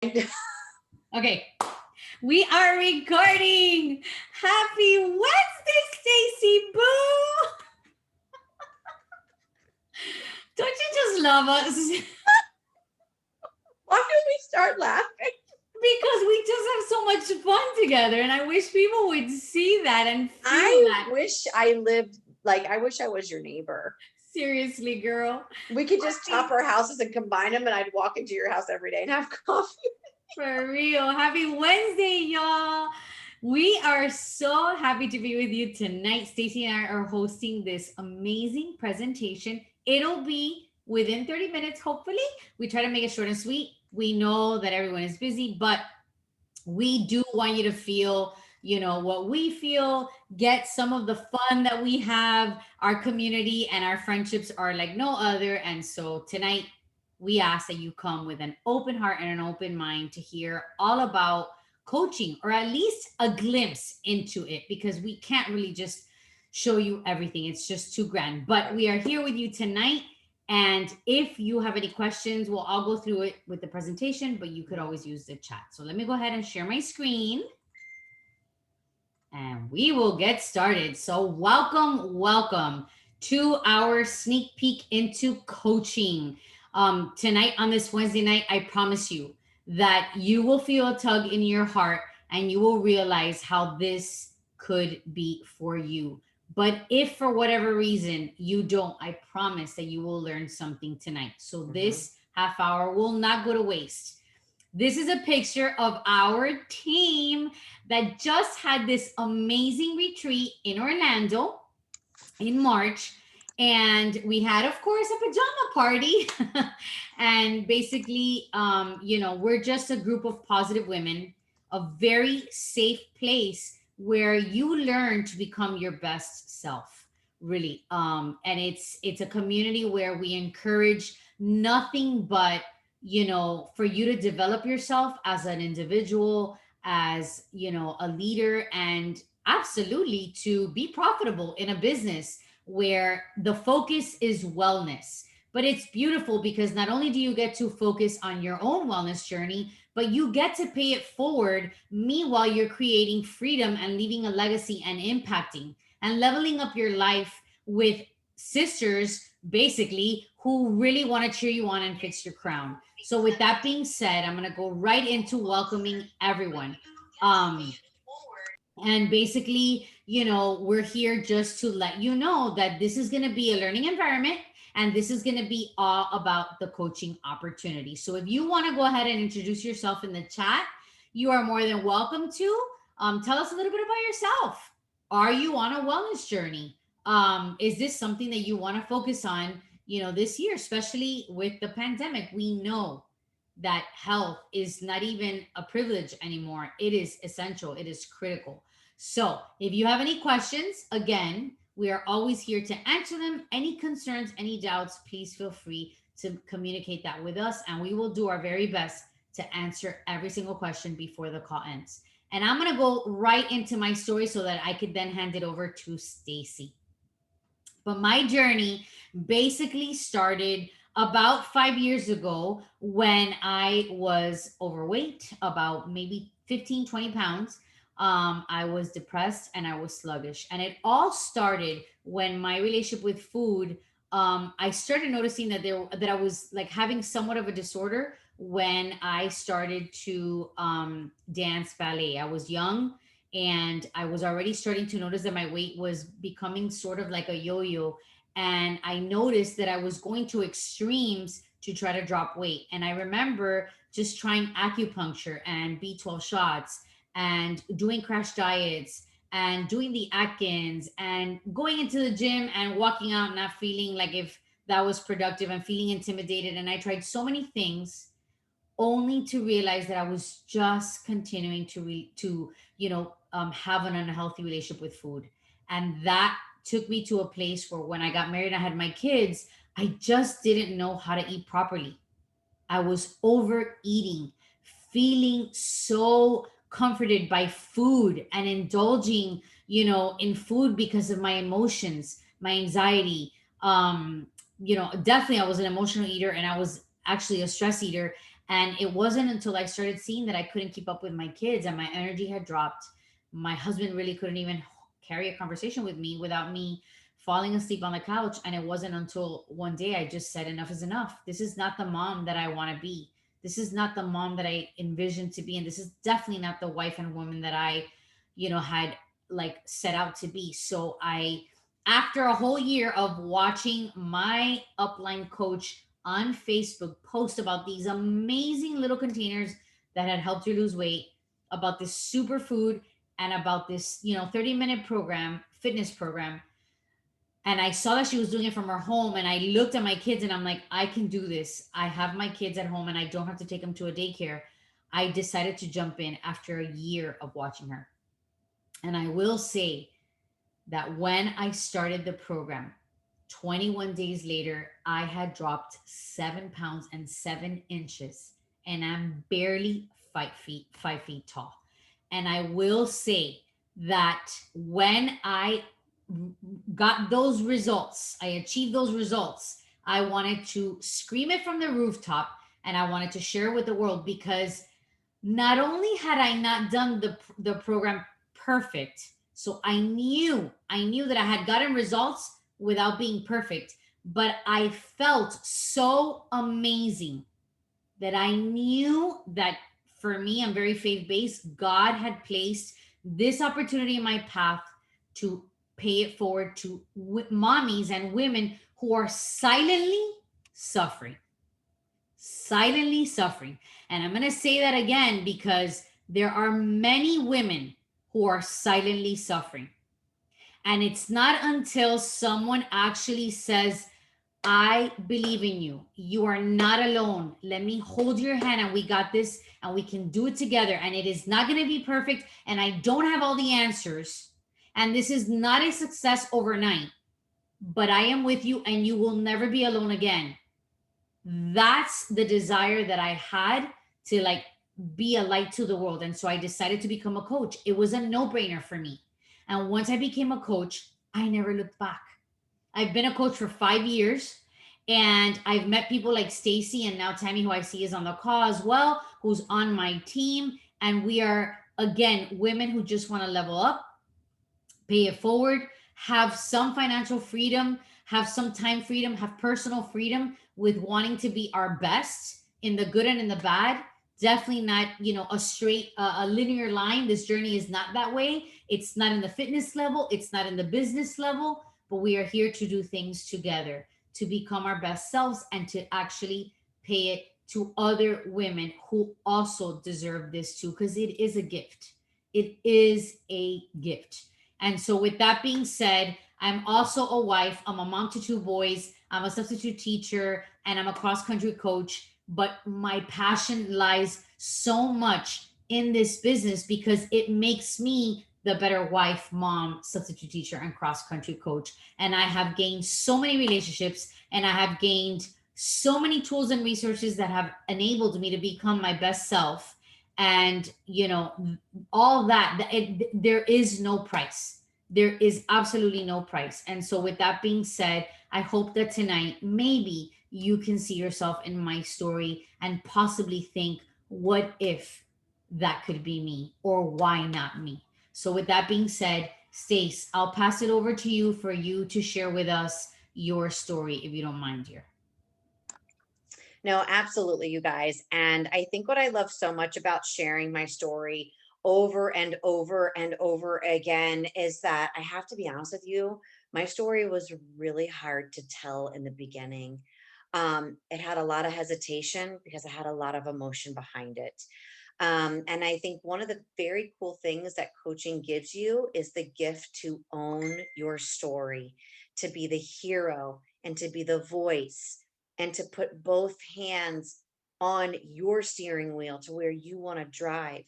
Okay, we are recording. Happy Wednesday, Stacy Boo. Don't you just love us? Why do we start laughing? Because we just have so much fun together, and I wish people would see that and feel that. wish I lived I wish I was your neighbor. Seriously, girl. We could just top our houses and combine them, and I'd walk into your house every day and have coffee. For real. Happy Wednesday, y'all. We are so happy to be with you tonight. Stacy and I are hosting this amazing presentation. It'll be within 30 minutes, hopefully. We try to make it short and sweet. We know that everyone is busy, but we do want you to feel, what we feel, get some of the fun that we have. Our community and our friendships are like no other. And so tonight, we ask that you come with an open heart and an open mind to hear all about coaching, or at least a glimpse into it, because we can't really just show you everything. It's just too grand. But we are here with you tonight. And if you have any questions, well, I'll go through it with the presentation, but you could always use the chat. So let me go ahead and share my screen and we will get started. So welcome to our sneak peek into coaching. Tonight on this Wednesday night, I promise you that you will feel a tug in your heart and you will realize how this could be for you. But if for whatever reason you don't, I promise that you will learn something tonight. So this half hour will not go to waste. This is a picture of our team that just had this amazing retreat in Orlando in March. And we had, of course, a pajama party. And basically, we're just a group of positive women, a very safe place where you learn to become your best self, really. And it's a community where we encourage nothing but, for you to develop yourself as an individual, as, a leader, and absolutely to be profitable in a business where the focus is wellness. But it's beautiful because not only do you get to focus on your own wellness journey, but you get to pay it forward. Meanwhile, you're creating freedom and leaving a legacy and impacting and leveling up your life with sisters, basically, who really want to cheer you on and fix your crown. So, with that being said, I'm going to go right into welcoming everyone. Um, and basically, we're here just to let you know that this is going to be a learning environment and this is going to be all about the coaching opportunity. So if you want to go ahead and introduce yourself in the chat, you are more than welcome to. Tell us a little bit about yourself. Are you on a wellness journey? Is this something that you want to focus on, this year, especially with the pandemic? We know that health is not even a privilege anymore. It is essential, it is critical. So, if you have any questions, again, we are always here to answer them. Any concerns, any doubts, please feel free to communicate that with us, and we will do our very best to answer every single question before the call ends. And I'm going to go right into my story so that I could then hand it over to Stacy. But my journey basically started about 5 years ago when I was overweight, about maybe 15, 20 pounds. I was depressed and I was sluggish. And it all started when my relationship with food, I started noticing that I was like having somewhat of a disorder when I started to dance ballet. I was young and I was already starting to notice that my weight was becoming sort of like a yo-yo. And I noticed that I was going to extremes to try to drop weight. And I remember just trying acupuncture and B12 shots and doing crash diets and doing the Atkins and going into the gym and walking out not feeling like if that was productive and feeling intimidated. And I tried so many things only to realize that I was just continuing to have an unhealthy relationship with food. And that took me to a place where when I got married, I had my kids, I just didn't know how to eat properly. I was overeating, feeling so comforted by food and indulging, in food because of my emotions, my anxiety. Definitely I was an emotional eater and I was actually a stress eater. And it wasn't until I started seeing that I couldn't keep up with my kids and my energy had dropped. My husband really couldn't even carry a conversation with me without me falling asleep on the couch. And it wasn't until one day I just said, enough is enough. This is not the mom that I want to be. This is not the mom that I envisioned to be. And this is definitely not the wife and woman that I, had like set out to be. So after a whole year of watching my upline coach on Facebook post about these amazing little containers that had helped her lose weight, about this superfood, and about this, 30-minute program, fitness program. And I saw that she was doing it from her home. And I looked at my kids and I'm like, I can do this. I have my kids at home and I don't have to take them to a daycare. I decided to jump in after a year of watching her. And I will say that when I started the program, 21 days later, I had dropped 7 pounds and 7 inches, and I'm barely 5 feet tall. And I will say that when I got those results, I achieved those results, I wanted to scream it from the rooftop and I wanted to share with the world, because not only had I not done the program perfect, so I knew that I had gotten results without being perfect, but I felt so amazing that I knew that, for me, I'm very faith based. God had placed this opportunity in my path to pay it forward to mommies and women who are suffering silently suffering. And I'm going to say that again because there are many women who are silently suffering. And it's not until someone actually says, I believe in you. You are not alone. Let me hold your hand and we got this and we can do it together. And it is not going to be perfect. And I don't have all the answers. And this is not a success overnight, but I am with you and you will never be alone again. That's the desire that I had, to like be a light to the world. And so I decided to become a coach. It was a no-brainer for me. And once I became a coach, I never looked back. I've been a coach for 5 years, and I've met people like Stacy and now Tammy, who I see is on the call as well, who's on my team. And we are, again, women who just want to level up, pay it forward, have some financial freedom, have some time freedom, have personal freedom with wanting to be our best in the good and in the bad. Definitely not, a straight, a linear line. This journey is not that way. It's not in the fitness level, it's not in the business level, but we are here to do things together to become our best selves and to actually pay it to other women who also deserve this too, because it is a gift. It is a gift. And so, with that being said, I'm also a wife. I'm a mom to two boys. I'm a substitute teacher and I'm a cross country coach. But my passion lies so much in this business because it makes me the better wife, mom, substitute teacher, and cross country coach. And I have gained so many relationships and I have gained so many tools and resources that have enabled me to become my best self. And, all that, there is no price. There is absolutely no price. And so, with that being said, I hope that tonight maybe you can see yourself in my story and possibly think, what if that could be me, or why not me? So, with that being said, Stace, I'll pass it over to you for you to share with us your story, if you don't mind, dear. No, absolutely, you guys. And I think what I love so much about sharing my story over and over and over again is that I have to be honest with you, my story was really hard to tell in the beginning. It had a lot of hesitation because I had a lot of emotion behind it. And I think one of the very cool things that coaching gives you is the gift to own your story, to be the hero and to be the voice and to put both hands on your steering wheel to where you want to drive.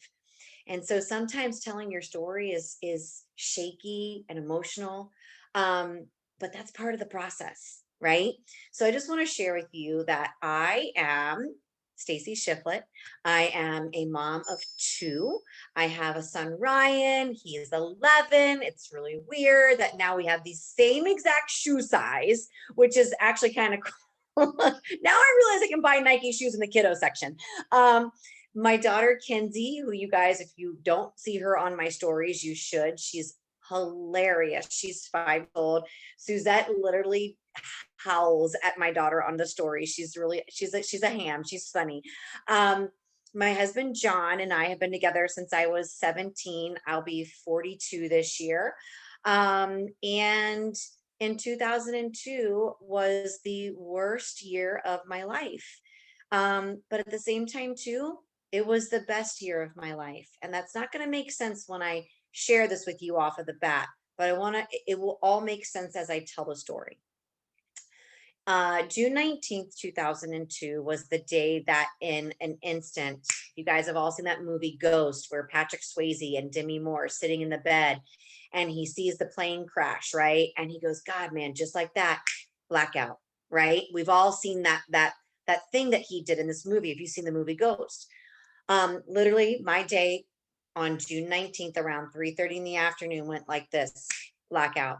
And so sometimes telling your story is shaky and emotional, but that's part of the process, right? So I just want to share with you that I am Stacy Shiflett. I am a mom of two. I have a son, Ryan. He is 11. It's really weird that now we have the same exact shoe size, which is actually kind of cool. I realize I can buy Nike shoes in the kiddo section. My daughter Kinsey, who you guys, if you don't see her on my stories, you should. She's hilarious. She's 5 years old. Suzette literally howls at my daughter on the story. She's a ham. She's funny. Um, my husband John and I have been together since I was 17. I'll be 42 this year. And in 2002 was the worst year of my life. But at the same time, too, it was the best year of my life. And that's not going to make sense when I share this with you off of the bat, but it will all make sense as I tell the story. June 19th, 2002 was the day that in an instant, you guys have all seen that movie Ghost, where Patrick Swayze and Demi Moore are sitting in the bed and he sees the plane crash, right? And he goes, God, man, just like that, blackout, right? We've all seen that thing that he did in this movie. If you've seen the movie Ghost, literally my day on June 19th around 3:30 in the afternoon went like this, blackout.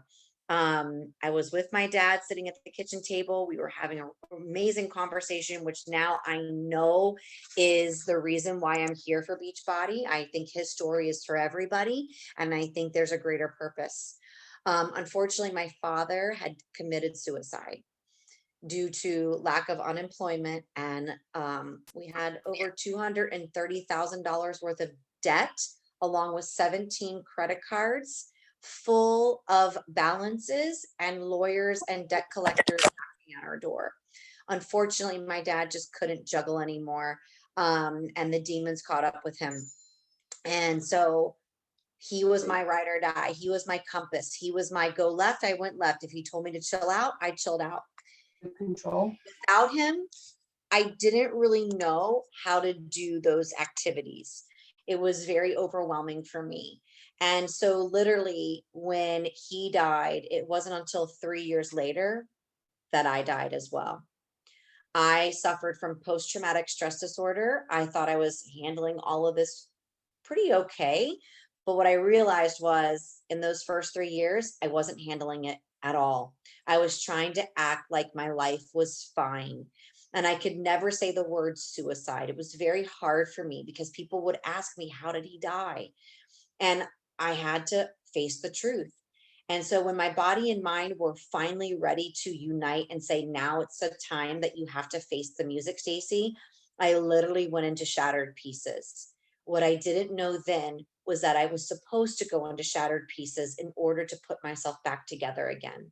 I was with my dad sitting at the kitchen table. We were having an amazing conversation, which now I know is the reason why I'm here for Beachbody. I think his story is for everybody, and I think there's a greater purpose. Unfortunately, my father had committed suicide due to lack of unemployment, and we had over $230,000 worth of debt, along with 17 credit cards full of balances and lawyers and debt collectors knocking at our door. Unfortunately, my dad just couldn't juggle anymore, and the demons caught up with him. And so he was my ride or die. He was my compass. He was my go left, I went left. If he told me to chill out, I chilled out. Control. Without him, I didn't really know how to do those activities. It was very overwhelming for me. And so, literally, when he died, it wasn't until 3 years later that I died as well. I suffered from post traumatic stress disorder. I thought I was handling all of this pretty okay. But what I realized was in those first 3 years, I wasn't handling it at all. I was trying to act like my life was fine. And I could never say the word suicide. It was very hard for me because people would ask me, how did he die? And I had to face the truth. And so when my body and mind were finally ready to unite and say, now it's a time that you have to face the music, Stacy, I literally went into shattered pieces. What I didn't know then was that I was supposed to go into shattered pieces in order to put myself back together again.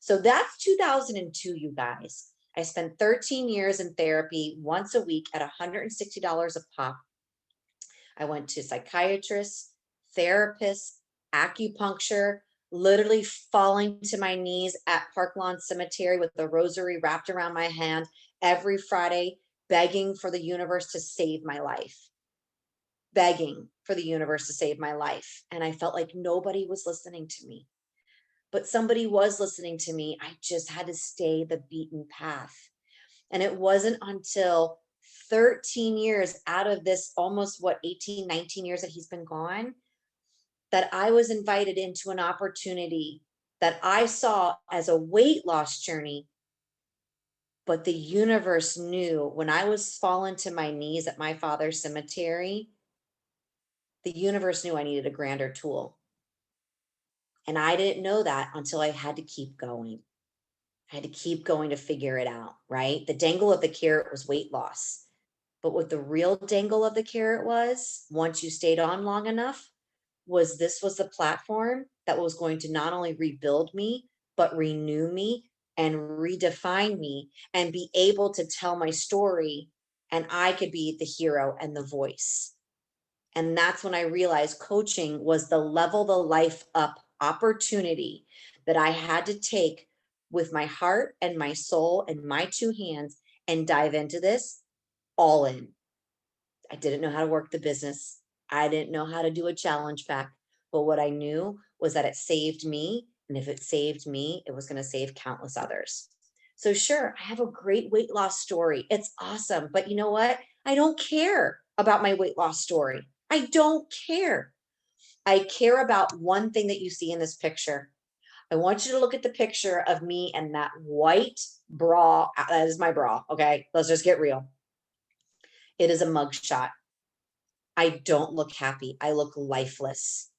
So that's 2002, you guys. I spent 13 years in therapy once a week at $160 a pop. I went to psychiatrists, therapists, acupuncture, literally falling to my knees at Park Lawn Cemetery with the rosary wrapped around my hand every Friday, begging for the universe to save my life, begging for the universe to save my life. And I felt like nobody was listening to me, but somebody was listening to me. I just had to stay the beaten path. And it wasn't until 13 years out of this almost 18, 19 years that he's been gone, that I was invited into an opportunity that I saw as a weight loss journey. But the universe knew when I was falling to my knees at my father's cemetery, the universe knew I needed a grander tool. And I didn't know that until I had to keep going. I had to keep going to figure it out, right? The dangle of the carrot was weight loss. But what the real dangle of the carrot was, once you stayed on long enough, was this was the platform that was going to not only rebuild me, but renew me and redefine me and be able to tell my story. And I could be the hero and the voice. And that's when I realized coaching was the level the life up opportunity that I had to take with my heart and my soul and my two hands and dive into this all in. I didn't know how to work the business. I didn't know how to do a challenge pack. But what I knew was that it saved me. And if it saved me, it was going to save countless others. So, sure, I have a great weight loss story. It's awesome. But you know what? I don't care about my weight loss story. I don't care. I care about one thing that you see in this picture. I want you to look at the picture of me and that white bra. That is my bra. Okay. Let's just get real. It is a mug shot. I don't look happy. I look lifeless.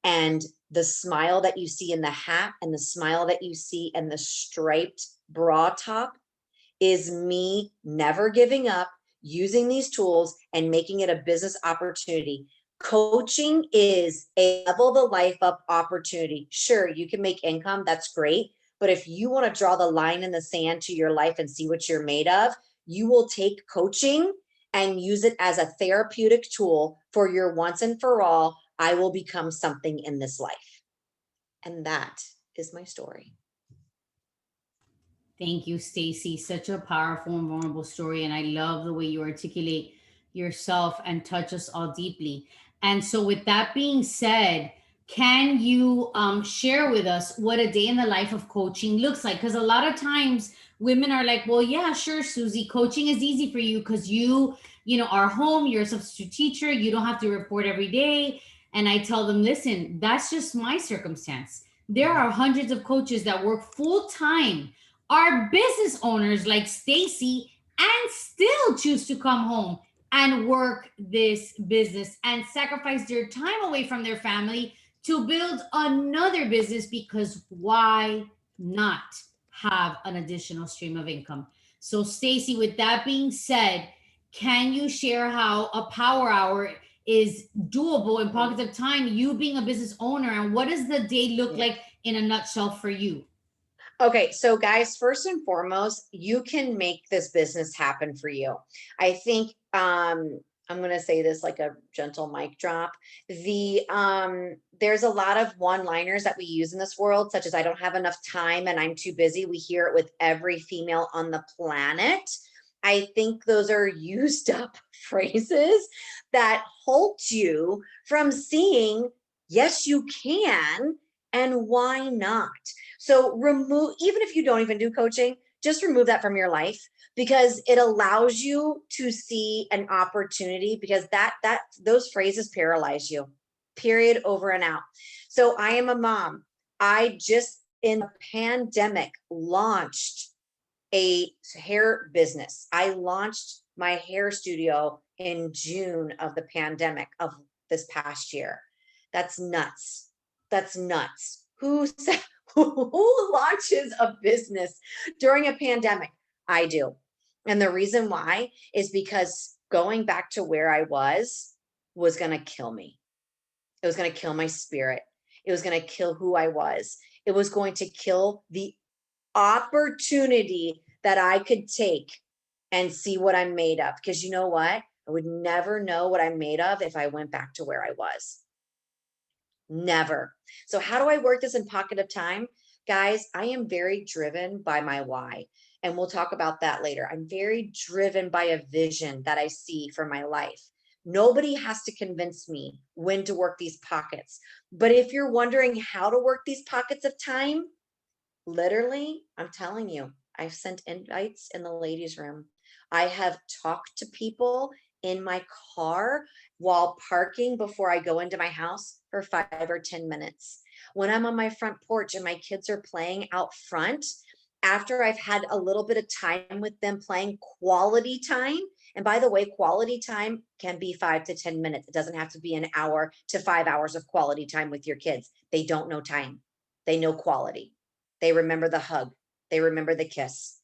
And the smile that you see in the hat and the smile that you see in the striped bra top is me never giving up, using these tools and making it a business opportunity. Coaching is a level the life up opportunity. Sure, you can make income, that's great. But if you want to draw the line in the sand to your life and see what you're made of, you will take coaching and use it as a therapeutic tool for your once and for all. I will become something in this life. And that is my story. Thank you, Stacy. Such a powerful and vulnerable story. And I love the way you articulate yourself and touch us all deeply. And so, with that being said, can you share with us what a day in the life of coaching looks like? Because a lot of times women are like, well, yeah, sure, Susie, coaching is easy for you because you are home, you're a substitute teacher, you don't have to report every day. And I tell them, listen, that's just my circumstance. There Mhm. are hundreds of coaches that work full time, are business owners like Stacy, and still choose to come home and work this business and sacrifice their time away from their family to build another business, because why not have an additional stream of income? So Stacy, with that being said, can you share how a power hour is doable in Mhm. pockets of time, you being a business owner, and what does the day look Yeah. like in a nutshell for you? Okay, so guys, first and foremost, you can make this business happen for you. I think I'm going to say this like a gentle mic drop. There's a lot of one-liners that we use in this world, such as I don't have enough time and I'm too busy. We hear it with every female on the planet. I think those are used up phrases that halt you from seeing, yes, you can, and why not? So remove, even if you don't even do coaching, just remove that from your life, because it allows you to see an opportunity, because those phrases paralyze you. Period, over and out. So I am a mom. I just in the pandemic launched a hair business. I launched my hair studio in June of the pandemic of this past year. That's nuts. That's nuts. Who said, who launches a business during a pandemic? I do. And the reason why is because going back to where I was going to kill me. It was going to kill my spirit. It was going to kill who I was. It was going to kill the opportunity that I could take and see what I'm made of. Because you know what? I would never know what I'm made of if I went back to where I was. Never. So, how do I work this in pocket of time? Guys, I am very driven by my why. And we'll talk about that later. I'm very driven by a vision that I see for my life. Nobody has to convince me when to work these pockets. But if you're wondering how to work these pockets of time, literally, I'm telling you, I've sent invites in the ladies' room. I have talked to people in my car while parking before I go into my house for 5 or 10 minutes. When I'm on my front porch and my kids are playing out front, after I've had a little bit of time with them playing quality time. And by the way, quality time can be 5 to 10 minutes. It doesn't have to be an hour to 5 hours of quality time with your kids. They don't know time, they know quality. They remember the hug. They remember the kiss.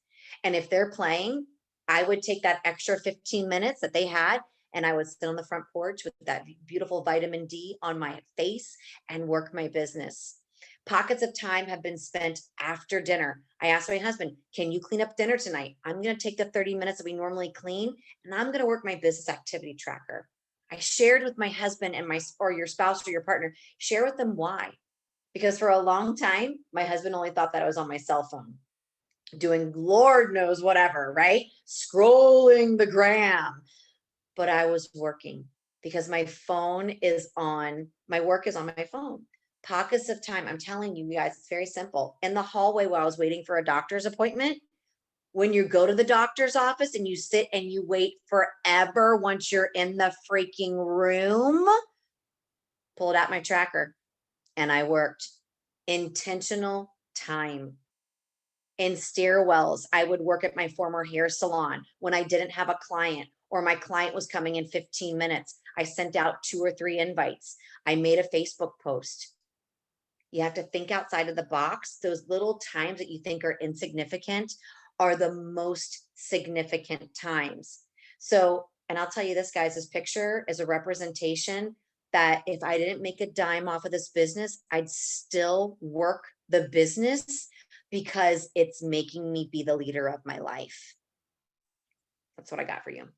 And if they're playing, I would take that extra 15 minutes that they had and I would sit on the front porch with that beautiful vitamin D on my face and work my business. Pockets of time have been spent after dinner. I asked my husband, can you clean up dinner tonight? I'm going to take the 30 minutes that we normally clean and I'm going to work my business activity tracker. I shared with my husband and or your spouse or your partner, share with them why. Because for a long time, my husband only thought that I was on my cell phone doing Lord knows whatever, right? Scrolling the gram. But I was working because my phone is on, my work is on my phone. Pockets of time. I'm telling you guys, it's very simple. In the hallway while I was waiting for a doctor's appointment, when you go to the doctor's office and you sit and you wait forever once you're in the freaking room, pulled out my tracker and I worked intentional time. In stairwells, I would work at my former hair salon when I didn't have a client or my client was coming in 15 minutes. I sent out 2 or 3 invites. I made a Facebook post. You have to think outside of the box. Those little times that you think are insignificant are the most significant times. So, and I'll tell you this, guys, this picture is a representation that if I didn't make a dime off of this business, I'd still work the business because it's making me be the leader of my life. That's what I got for you.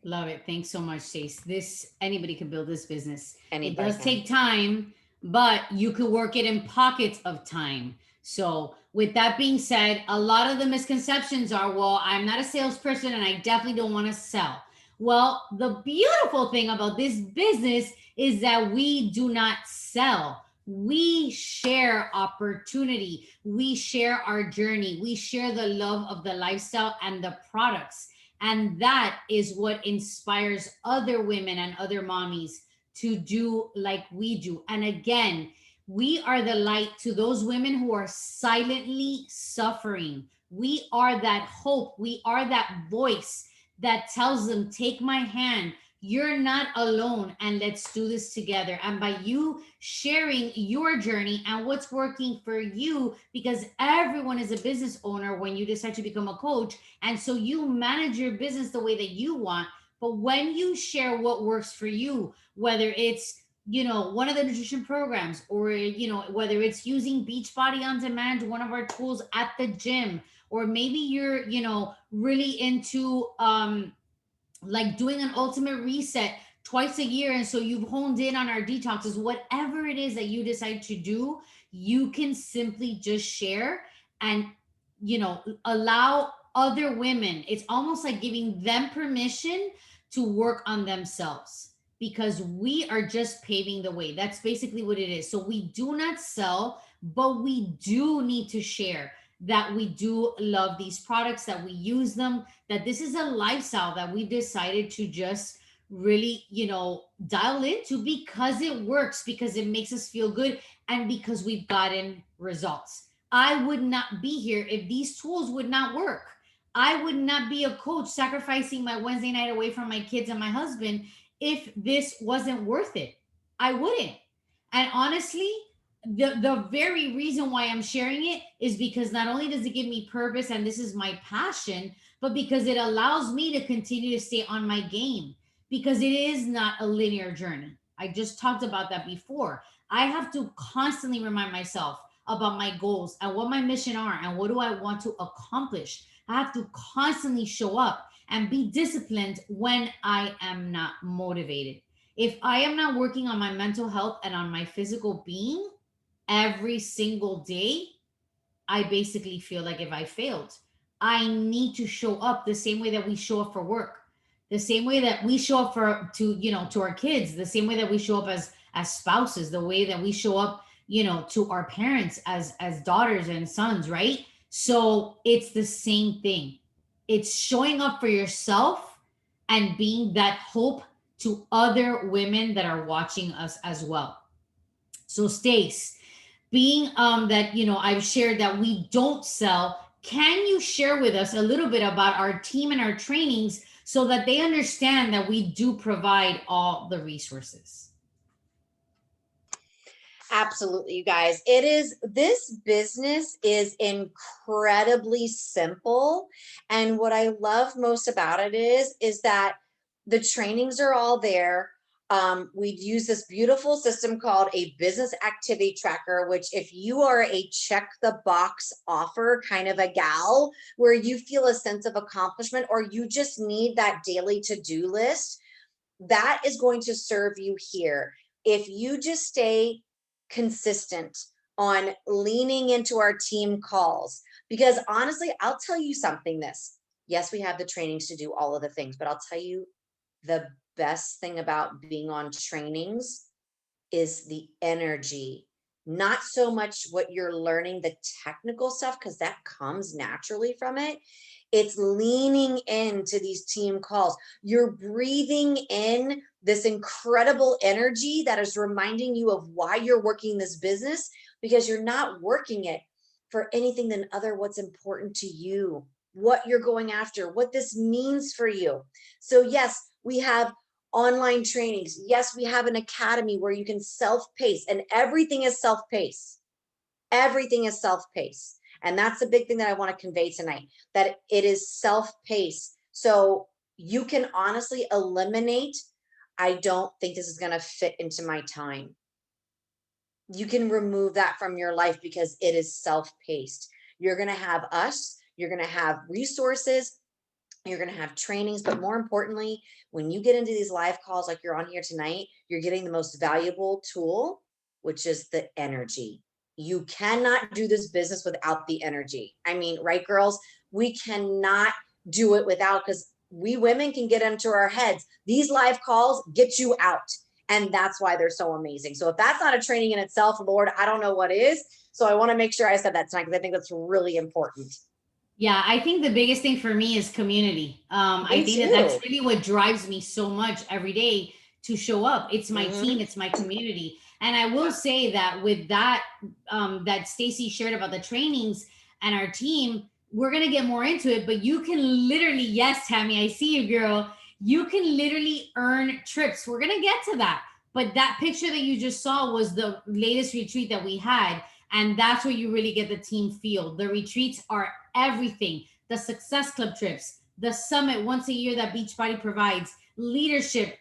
Love it. Thanks so much, Chase. This anybody can build this business. It Anybody does can. take time, but you could work it in pockets of time. So, with that being said, a lot of the misconceptions are, well, I'm not a salesperson and I definitely don't want to sell. Well, the beautiful thing about this business is that we do not sell. We share opportunity. We share our journey. We share the love of the lifestyle and the products. And that is what inspires other women and other mommies to do like we do. And again, we are the light to those women who are silently suffering. We are that hope. We are that voice that tells them, take my hand. You're not alone, and let's do this together. And by you sharing your journey and what's working for you, because everyone is a business owner when you decide to become a coach, and so you manage your business the way that you want. But when you share what works for you, whether it's one of the nutrition programs, or whether it's using Beachbody on Demand, one of our tools at the gym, or maybe you're really into like doing an ultimate reset twice a year, and so you've honed in on our detoxes, whatever it is that you decide to do, you can simply just share and allow other women. It's almost like giving them permission to work on themselves, because we are just paving the way. That's basically what it is. So we do not sell, but we do need to share that we do love these products, that we use them, that this is a lifestyle that we decided to just really, dial into because it works, because it makes us feel good, and because we've gotten results. I would not be here if these tools would not work. I would not be a coach sacrificing my Wednesday night away from my kids and my husband if this wasn't worth it. I wouldn't. And honestly, the very reason why I'm sharing it is because not only does it give me purpose and this is my passion, but because it allows me to continue to stay on my game, because it is not a linear journey. I just talked about that before. I have to constantly remind myself about my goals and what my mission are and what do I want to accomplish. I have to constantly show up and be disciplined when I am not motivated. If I am not working on my mental health and on my physical being every single day, I basically feel like if I failed. I need to show up the same way that we show up for work, the same way that we show up to our kids, the same way that we show up as spouses, the way that we show up, to our parents as daughters and sons, right? So it's the same thing. It's showing up for yourself and being that hope to other women that are watching us as well. So Stace, being that I've shared that we don't sell, can you share with us a little bit about our team and our trainings so that they understand that we do provide all the resources? Absolutely, you guys. This business is incredibly simple. And what I love most about it is that the trainings are all there. We use this beautiful system called a business activity tracker, which if you are a check the box offer kind of a gal, where you feel a sense of accomplishment or you just need that daily to-do list, that is going to serve you here. If you just stay consistent on leaning into our team calls, because honestly, I'll tell you something this. Yes, we have the trainings to do all of the things, but I'll tell you the best thing about being on trainings is the energy, not so much what you're learning, the technical stuff, because that comes naturally from it. It's leaning into these team calls. You're breathing in this incredible energy that is reminding you of why you're working this business, because you're not working it for anything than other what's important to you, what you're going after, what this means for you. So yes, we have online trainings. Yes, we have an academy where you can self-pace, and everything is self-pace. Everything is self-pace. And that's the big thing that I want to convey tonight, that it is self-pace. So you can honestly eliminate, I don't think this is going to fit into my time. You can remove that from your life because it is self-paced. You're going to have us, you're going to have resources, you're going to have trainings, but more importantly, when you get into these live calls like you're on here tonight, you're getting the most valuable tool, which is the energy. You cannot do this business without the energy. I mean, right, girls? We cannot do it without, because we women can get into our heads. These live calls get you out. And that's why they're so amazing. So if that's not a training in itself, Lord, I don't know what is. So I want to make sure I said that tonight because I think that's really important. Yeah, I think the biggest thing for me is community. I Me think that that's too. really what drives me so much every day to show up. It's my team, Hmm. it's my community. And I will say that with that, that Stacy shared about the trainings and our team, we're gonna get more into it. But you can literally, yes, Tammy, I see you, girl. You can literally earn trips. We're gonna get to that. But that picture that you just saw was the latest retreat that we had. And that's where you really get the team feel. The retreats are everything. The Success Club trips, the summit once a year that Beachbody provides, leadership.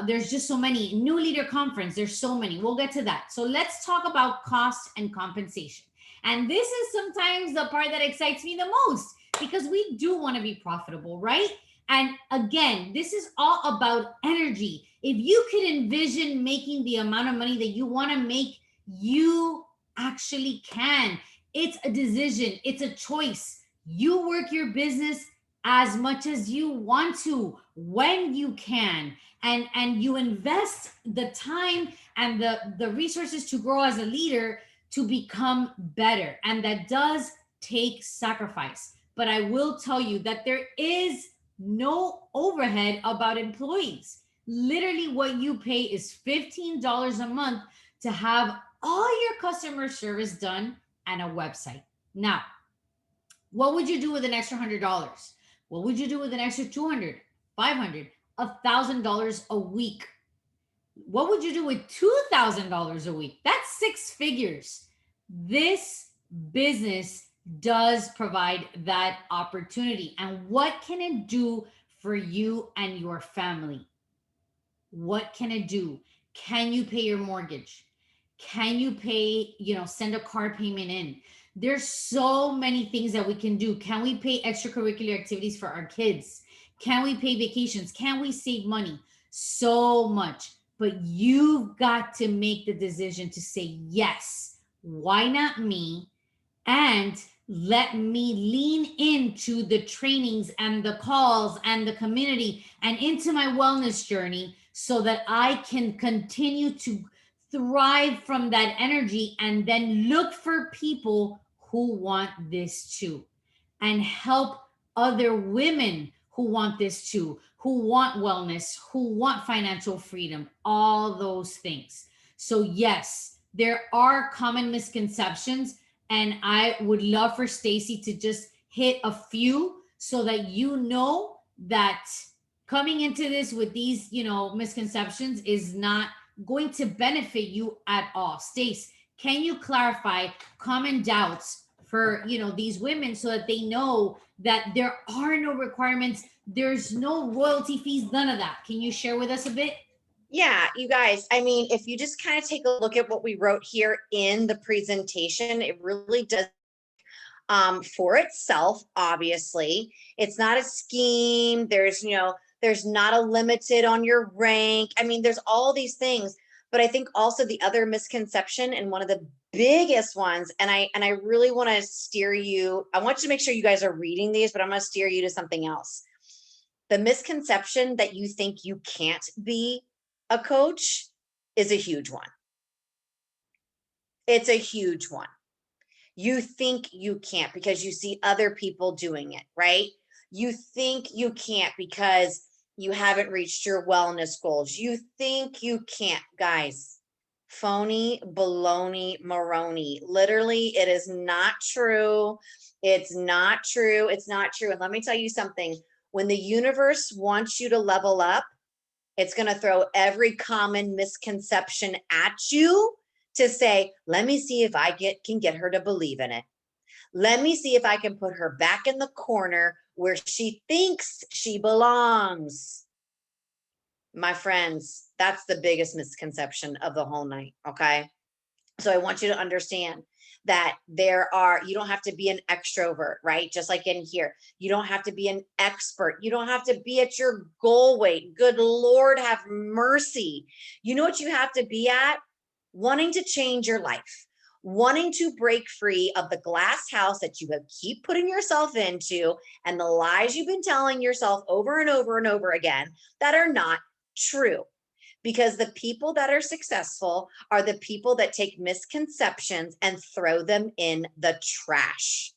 There's just so many. New leader conference. There's so many. We'll get to that. So let's talk about cost and compensation. And this is sometimes the part that excites me the most because we do want to be profitable, right? And again, this is all about energy. If you could envision making the amount of money that you want to make, you actually can. It's a decision, it's a choice. You work your business as much as you want to when you can, and you invest the time and the resources to grow as a leader to become better, and that does take sacrifice. But I will tell you that there is no overhead about employees. Literally what you pay is $15 a month to have all your customer service done and a website. Now, what would you do with an extra $100? What would you do with an extra 200, 500, $1,000 a week? What would you do with $2,000 a week? That's six figures. This business does provide that opportunity. And what can it do for you and your family? What can it do? Can you pay your mortgage? Can you pay, send a car payment in? There's so many things that we can do. Can we pay extracurricular activities for our kids? Can we pay vacations? Can we save money? So much. But you've got to make the decision to say, yes, why not me? And let me lean into the trainings and the calls and the community and into my wellness journey so that I can continue to thrive from that energy and then look for people who want this too and help other women who want this too, who want wellness, who want financial freedom, all those things. So, yes, there are common misconceptions, and I would love for Stacy to just hit a few so that you know that coming into this with these, misconceptions is not going to benefit you at all. Stace, can you clarify common doubts for, these women so that they know that there are no requirements, there's no royalty fees, none of that. Can you share with us a bit? Yeah, you guys, I mean, if you just kind of take a look at what we wrote here in the presentation, it really does for itself. Obviously, it's not a scheme. There's not a limited on your rank. I mean, there's all these things. But I think also the other misconception, and one of the biggest ones, and I really want to steer you, I want you to make sure you guys are reading these, but I'm going to steer you to something else. The misconception that you think you can't be a coach is a huge one. It's a huge one. You think you can't because you see other people doing it, right? You think you can't because you haven't reached your wellness goals. You think you can't, guys. Phony, baloney, Maroney. Literally, it is not true. It's not true. It's not true. And let me tell you something. When the universe wants you to level up, it's going to throw every common misconception at you to say, let me see if can get her to believe in it. Let me see if I can put her back in the corner where she thinks she belongs. My friends, that's the biggest misconception of the whole night. Okay. So I want you to understand that you don't have to be an extrovert, right? Just like in here, you don't have to be an expert. You don't have to be at your goal weight. Good Lord, have mercy. You know what you have to be at? Wanting to change your life, wanting to break free of the glass house that you have keep putting yourself into and the lies you've been telling yourself over and over and over again that are not true. Because the people that are successful are the people that take misconceptions and throw them in the trash.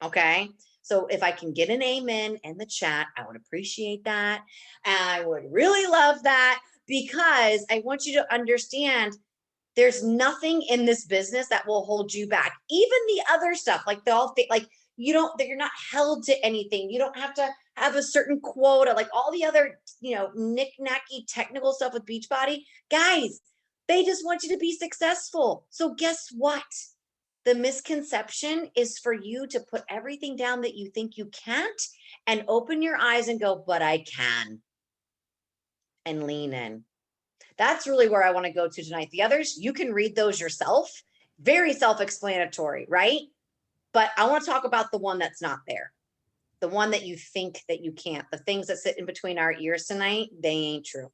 Okay. So if I can get an amen in the chat, I would appreciate that. And I would really love that because I want you to understand there's nothing in this business that will hold you back. Even the other stuff, like you're not held to anything. You don't have to have a certain quota, like all the other, knick-knacky technical stuff with Beachbody. Guys, they just want you to be successful. So guess what? The misconception is for you to put everything down that you think you can't and open your eyes and go, but I can, and lean in. That's really where I want to go to tonight. The others, you can read those yourself. Very self-explanatory, right? But I want to talk about the one that's not there. The one that you think that you can't. The things that sit in between our ears tonight, they ain't true.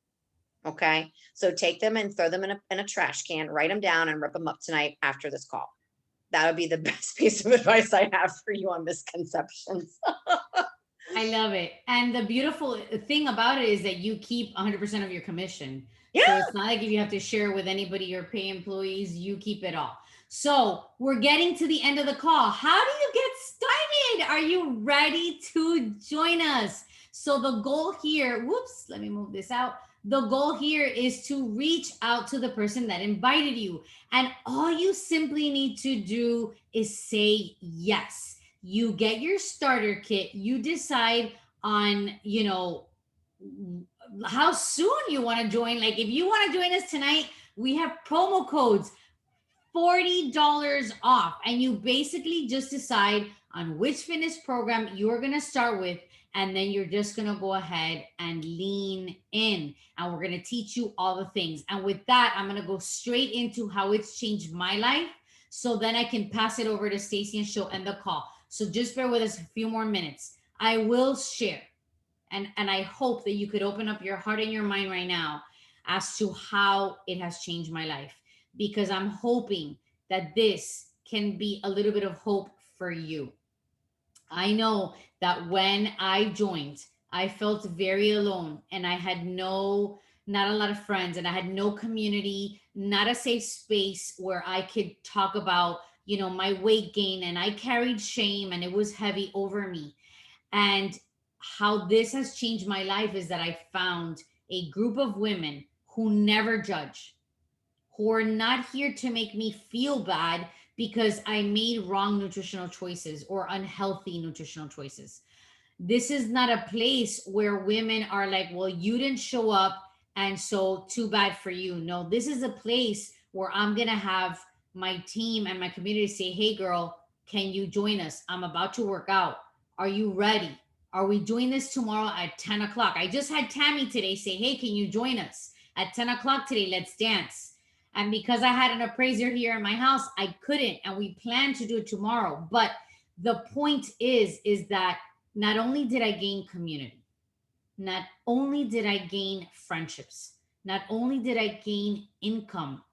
Okay? So take them and throw them in a trash can, write them down and rip them up tonight after this call. That would be the best piece of advice I have for you on misconceptions. I love it. And the beautiful thing about it is that you keep 100% of your commission. Yeah. So it's not like if you have to share with anybody or pay employees, you keep it all. So we're getting to the end of the call. How do you get started? Are you ready to join us? So the goal here, whoops, let me move this out. The goal here is to reach out to the person that invited you. And all you simply need to do is say yes. You get your starter kit, you decide on, how soon you want to join. Like if you want to join us tonight, we have promo codes, $40 off, and you basically just decide on which fitness program you're going to start with, and then you're just going to go ahead and lean in, and we're going to teach you all the things. And with that, I'm going to go straight into how it's changed my life, so then I can pass it over to Stacy and she'll end the call. So just bear with us a few more minutes. I will share, and I hope that you could open up your heart and your mind right now as to how it has changed my life, because I'm hoping that this can be a little bit of hope for you. I know that when I joined, I felt very alone, and I had not a lot of friends, and I had no community, not a safe space where I could talk about, my weight gain, and I carried shame and it was heavy over me. And how this has changed my life is that I found a group of women who never judge, who are not here to make me feel bad because I made wrong nutritional choices or unhealthy nutritional choices. This is not a place where women are like, well, you didn't show up, and so too bad for you. No, this is a place where I'm going to have my team and my community say, hey, girl, can you join us? I'm about to work out. Are you ready? Are we doing this tomorrow at 10 o'clock? I just had Tammy today say, hey, can you join us at 10 o'clock today? Let's dance. And because I had an appraiser here in my house, I couldn't. And we plan to do it tomorrow. But the point is that not only did I gain community, not only did I gain friendships, not only did I gain income,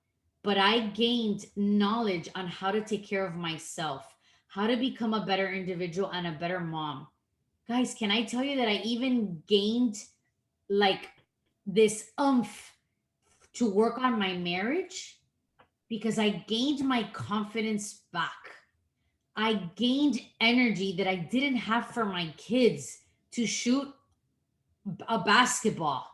but I gained knowledge on how to take care of myself, how to become a better individual and a better mom. Guys, can I tell you that I even gained like this to work on my marriage, because I gained my confidence back. I gained energy that I didn't have for my kids to shoot a basketball.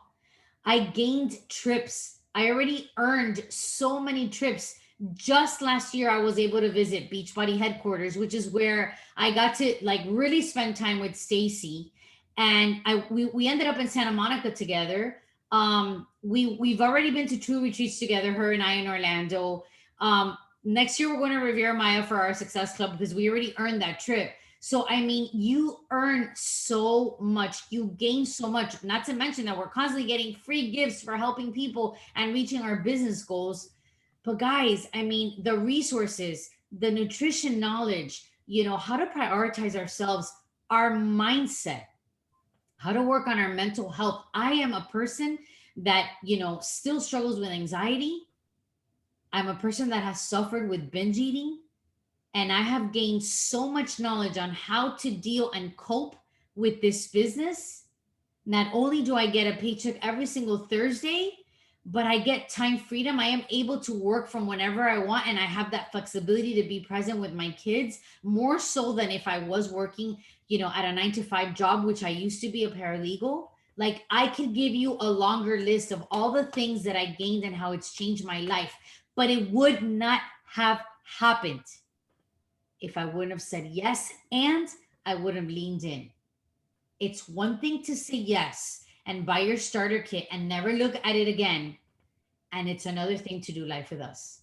I gained trips I already earned so many trips. Just last year, I was able to visit Beachbody headquarters, which is where I got to like really spend time with Stacy. And we ended up in Santa Monica together. We've already been to 2 retreats together, her and I in Orlando. Next year we're going to Riviera Maya for our Success Club because we already earned that trip. So I mean, you earn so much, you gain so much. Not to mention that we're constantly getting free gifts for helping people and reaching our business goals. But guys, I mean, the resources, the nutrition knowledge, how to prioritize ourselves, our mindset, how to work on our mental health. I am a person that, still struggles with anxiety. I'm a person that has suffered with binge eating, and I have gained so much knowledge on how to deal and cope with this business. Not only do I get a paycheck every single Thursday, but I get time freedom. I am able to work from whenever I want, and I have that flexibility to be present with my kids more so than if I was working, at a 9 to 5 job, which I used to be a paralegal. Like, I could give you a longer list of all the things that I gained and how it's changed my life, but it would not have happened if I wouldn't have said yes and I would have leaned in. It's one thing to say yes and buy your starter kit and never look at it again. And it's another thing to do life with us.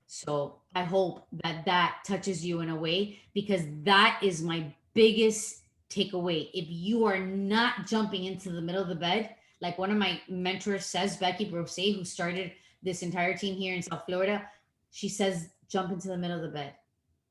So I hope that that touches you in a way, because that is my biggest takeaway. If you are not jumping into the middle of the bed, like one of my mentors says, Becky Brose, who started this entire team here in South Florida, she says, jump into the middle of the bed.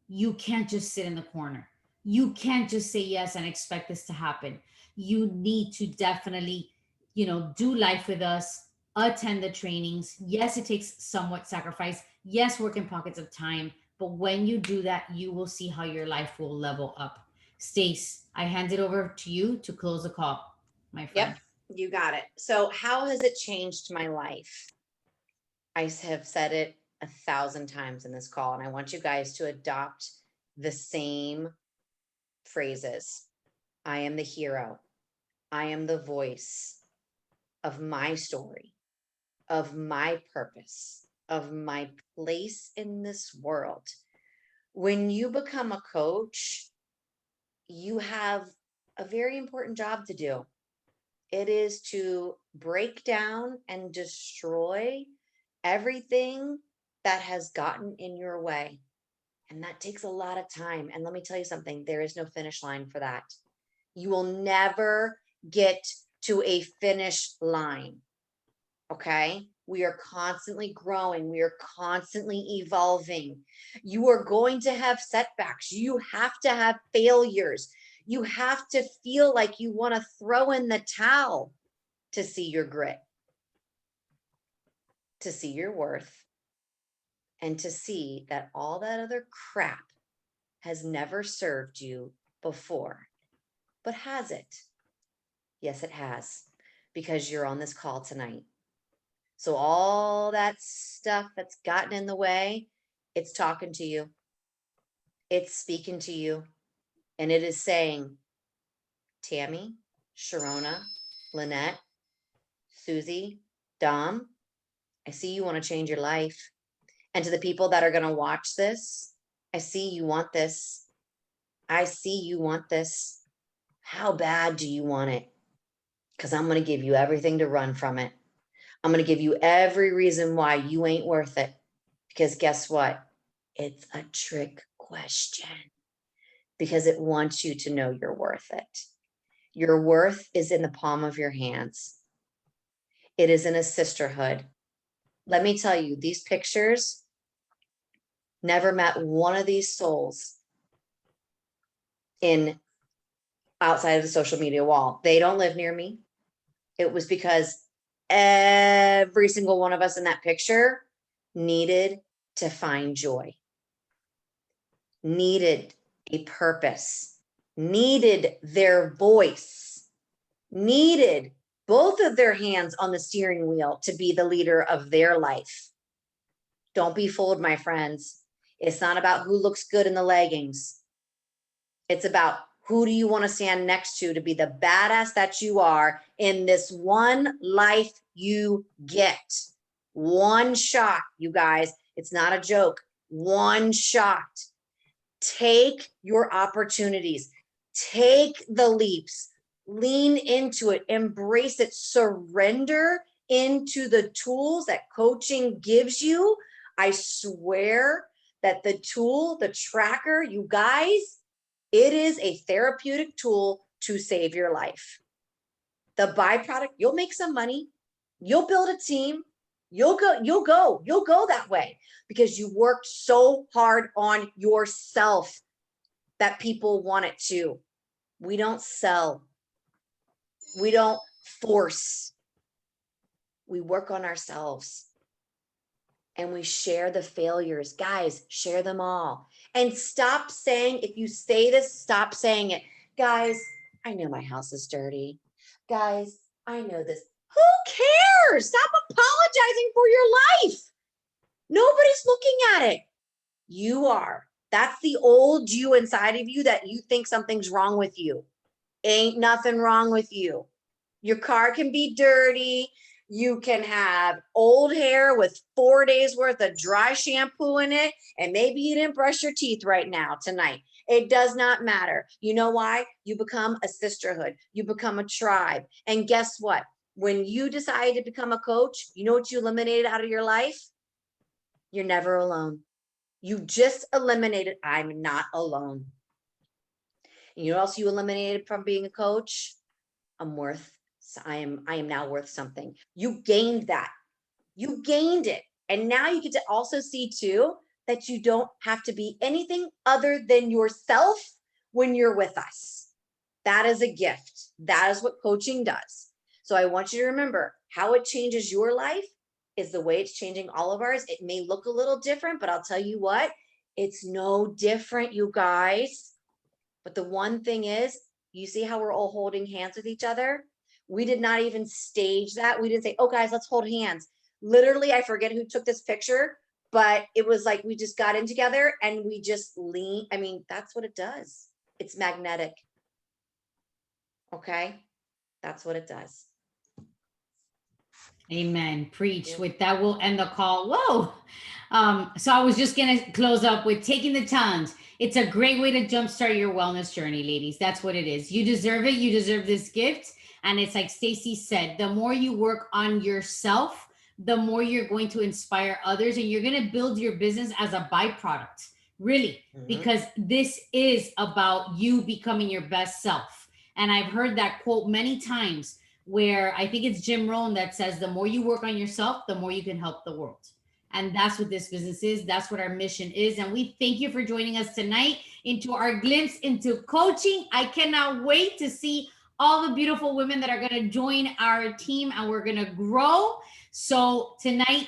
You can't just sit in the corner. You can't just say yes and expect this to happen. You need to definitely, do life with us, attend the trainings. Yes, it takes somewhat sacrifice. Yes, work in pockets of time. But when you do that, you will see how your life will level up. Stace, I hand it over to you to close the call, my friend. Yep, you got it. So, how has it changed my life? I have said it 1,000 times in this call, and I want you guys to adopt the same phrases. I am the hero. I am the voice of my story, of my purpose, of my place in this world. When you become a coach, you have a very important job to do. It is to break down and destroy everything that has gotten in your way. And that takes a lot of time. And let me tell you something, there is no finish line for that. You will never get to a finish line. Okay. We are constantly growing. We are constantly evolving. You are going to have setbacks. You have to have failures. You have to feel like you want to throw in the towel to see your grit, to see your worth, and to see that all that other crap has never served you before. But has it? Yes, it has, because you're on this call tonight. So all that stuff that's gotten in the way, it's talking to you. It's speaking to you. And it is saying, Tammy, Sharona, Lynette, Susie, Dom, I see you want to change your life. And to the people that are going to watch this, I see you want this. I see you want this. How bad do you want it? Because I'm going to give you everything to run from it. I'm going to give you every reason why you ain't worth it. Because guess what? It's a trick question, because it wants you to know you're worth it. Your worth is in the palm of your hands. It is in a sisterhood. Let me tell you, these pictures, never met one of these souls in outside of the social media wall. They don't live near me. It was because every single one of us in that picture needed to find joy, needed a purpose, needed their voice, needed both of their hands on the steering wheel to be the leader of their life. Don't be fooled, my friends. It's not about who looks good in the leggings. It's about who do you want to stand next to be the badass that you are in this one life you get. One shot, you guys. It's not a joke. One shot. Take your opportunities. Take the leaps. Lean into it. Embrace it. Surrender into the tools that coaching gives you. I swear that the tool, the tracker, you guys, it is a therapeutic tool to save your life. The byproduct, you'll make some money, you'll build a team, you'll go that way because you worked so hard on yourself that people want it too. We don't sell, we don't force, we work on ourselves. And we share the failures. Guys, share them all. And stop saying, if you say this, stop saying it. Guys, I know my house is dirty. Guys, I know this. Who cares? Stop apologizing for your life. Nobody's looking at it. You are. That's the old you inside of you that you think something's wrong with you. Ain't nothing wrong with you. Your car can be dirty. You can have old hair with 4 days worth of dry shampoo in it. And maybe you didn't brush your teeth right now tonight. It does not matter. You know why? You become a sisterhood. You become a tribe. And guess what? When you decide to become a coach, you know what you eliminated out of your life? You're never alone. You just eliminated, I'm not alone. And you know what else you eliminated from being a coach? I'm worth, I am now worth something. You gained that. You gained it. And now you get to also see too that you don't have to be anything other than yourself when you're with us. That is a gift. That is what coaching does. So I want you to remember how it changes your life is the way it's changing all of ours. It may look a little different, but I'll tell you what, it's no different, you guys. But the one thing is, you see how we're all holding hands with each other? We did not even stage that. We didn't say, oh, guys, let's hold hands. Literally, I forget who took this picture, but it was like we just got in together and we just lean. I mean, that's what it does. It's magnetic. Okay? That's what it does. Amen. Preach. With that, we'll end the call. Whoa. So I was just going to close up with taking the challenge. It's a great way to jumpstart your wellness journey, ladies. That's what it is. You deserve it. You deserve this gift. And it's like Stacy said, the more you work on yourself, the more you're going to inspire others and you're going to build your business as a byproduct, really, because this is about you becoming your best self. And I've heard that quote many times where I think it's Jim Rohn that says, the more you work on yourself, the more you can help the world. And that's what this business is. That's what our mission is. And we thank you for joining us tonight into our glimpse into coaching. I cannot wait to see all the beautiful women that are going to join our team and we're going to grow. So tonight,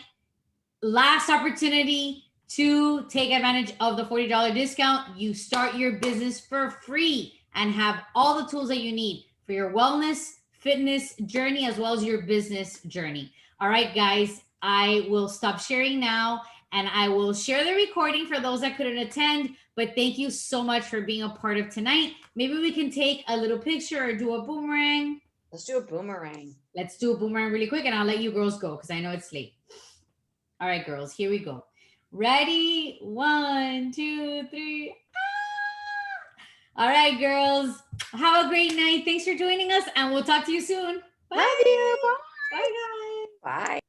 last opportunity to take advantage of the $40 discount. You start your business for free and have all the tools that you need for your wellness, fitness journey, as well as your business journey. All right, guys, I will stop sharing now and I will share the recording for those that couldn't attend. But thank you so much for being a part of tonight. Maybe we can take a little picture or do a boomerang. Let's do a boomerang. Let's do a boomerang really quick and I'll let you girls go because I know it's late. All right, girls, here we go. Ready? 1, 2, 3. Ah! All right, girls. Have a great night. Thanks for joining us, and we'll talk to you soon. Bye. Love you. Bye. Bye, guys. Bye.